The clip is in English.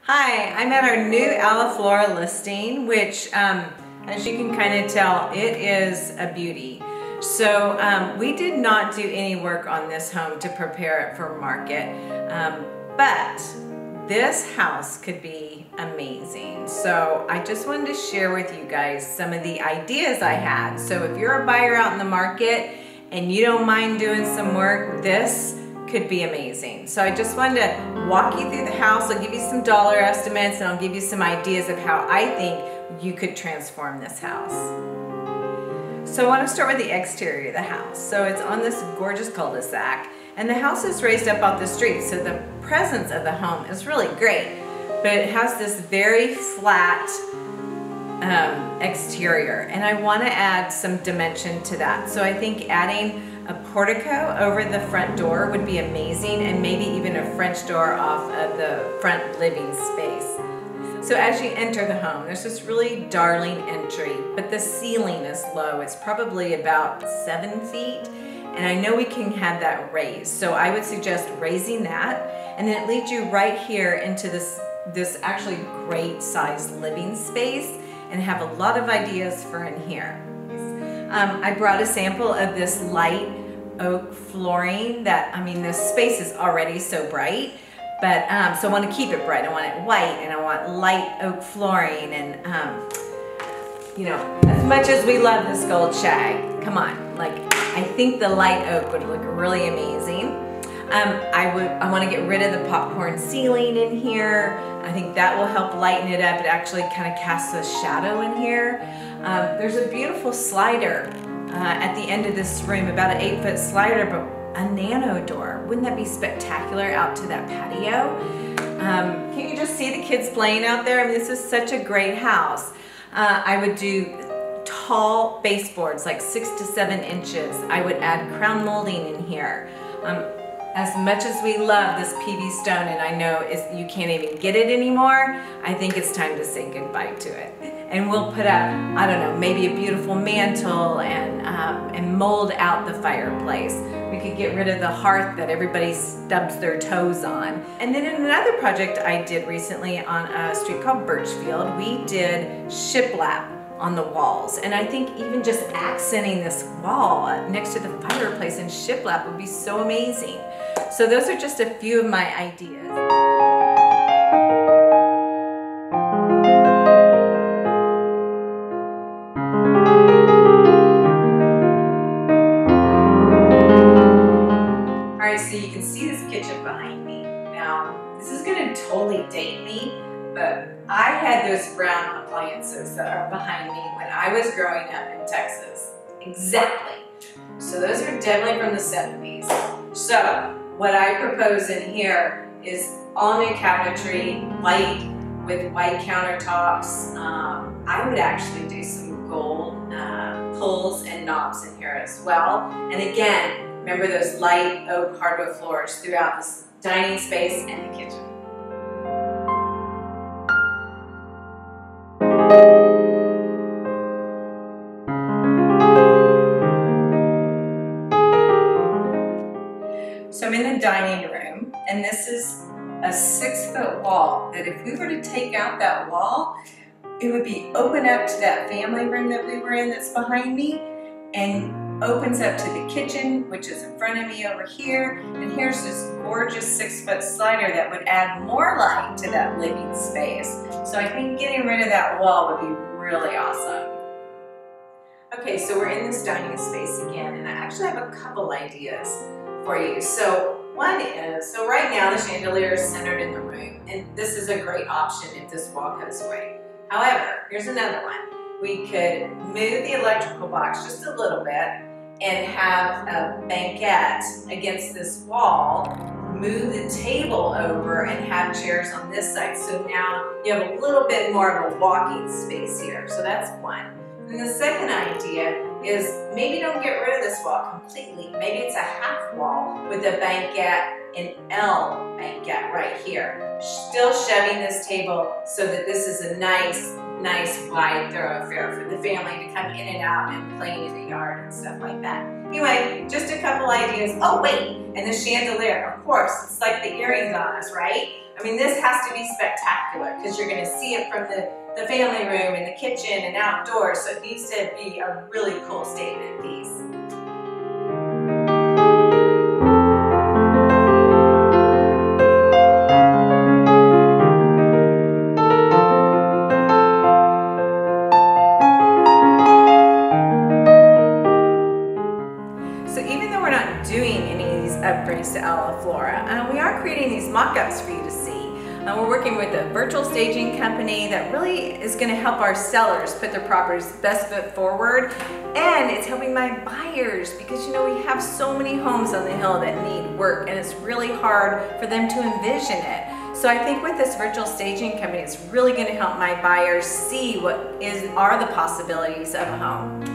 Hi, I'm at our new Alaflora listing, which as you can kind of tell, it is a beauty. So we did not do any work on this home to prepare it for market, but this house could be amazing. So I just wanted to share with you guys some of the ideas I had. So if you're a buyer out in the market and you don't mind doing some work, this could be amazing. So I just wanted to walk you through the house. I'll give you some dollar estimates and I'll give you some ideas of how I think you could transform this house. So I want to start with the exterior of the house. So it's on this gorgeous cul-de-sac and the house is raised up off the street, so the presence of the home is really great, but it has this very flat exterior, and I want to add some dimension to that. So I think adding a portico over the front door would be amazing, and maybe even a French door off of the front living space. So as you enter the home, there's this really darling entry, but the ceiling is low. It's probably about 7 feet, and I know we can have that raised. So I would suggest raising that, and then it leads you right here into this actually great sized living space, and have a lot of ideas for in here. I brought a sample of this light oak flooring that, this space is already so bright, but so I want to keep it bright. I want it white and I want light oak flooring, and as much as we love this gold shag, come on, I think the light oak would look really amazing. I want to get rid of the popcorn ceiling in here. I think that will help lighten it up. It actually kind of casts a shadow in here. There's a beautiful slider at the end of this room, about an 8-foot slider, but a nano door. Wouldn't that be spectacular out to that patio? Can you just see the kids playing out there? This is such a great house. I would do tall baseboards, like 6 to 7 inches. I would add crown molding in here. As much as we love this PV stone, and I know you can't even get it anymore, I think it's time to say goodbye to it. And we'll put up, I don't know, maybe a beautiful mantle and mold out the fireplace. We could get rid of the hearth that everybody stubs their toes on. And then in another project I did recently on a street called Birchfield, we did shiplap on the walls, and I think even just accenting this wall next to the fireplace in shiplap would be so amazing. So those are just a few of my ideas. Alright, so you can see this kitchen behind me. Now, this is going to totally date me, but I had those brown appliances that are behind me when I was growing up in Texas. Exactly. So those are definitely from the 70s. So what I propose in here is all new cabinetry, white with white countertops. I would actually do some gold pulls and knobs in here as well. And again, remember those light oak hardwood floors throughout this dining space and the kitchen. So I'm in the dining room, and this is a 6-foot wall that if we were to take out that wall, it would be open up to that family room that we were in that's behind me, and opens up to the kitchen, which is in front of me over here. And here's this gorgeous 6-foot slider that would add more light to that living space. So I think getting rid of that wall would be really awesome. Okay, so we're in this dining space again, and I actually have a couple ideas for you. So one is, so right now the chandelier is centered in the room, and this is a great option if this wall goes away. However, here's another one. We could move the electrical box just a little bit and have a banquette against this wall, move the table over and have chairs on this side. So now you have a little bit more of a walking space here. So that's one. And the second idea is maybe don't get rid of this wall completely. Maybe it's a half wall with a banquette, an L banquette right here. Still shoving this table so that this is a nice wide thoroughfare for the family to come in and out and play in the yard and stuff like that. Anyway, just a couple ideas. Oh wait, and the chandelier, of course, it's like the earrings on us, right? I mean, this has to be spectacular because you're going to see it from the family room and the kitchen and outdoors. So it needs to be a really cool statement piece. So even though we're not doing any of these upgrades to Alaflora, we are creating these mock-ups for you to see. We're working with a virtual staging company that really is going to help our sellers put their properties best foot forward, and it's helping my buyers because, you know, we have so many homes on the hill that need work and it's really hard for them to envision it. So I think with this virtual staging company, it's really going to help my buyers see what are the possibilities of a home.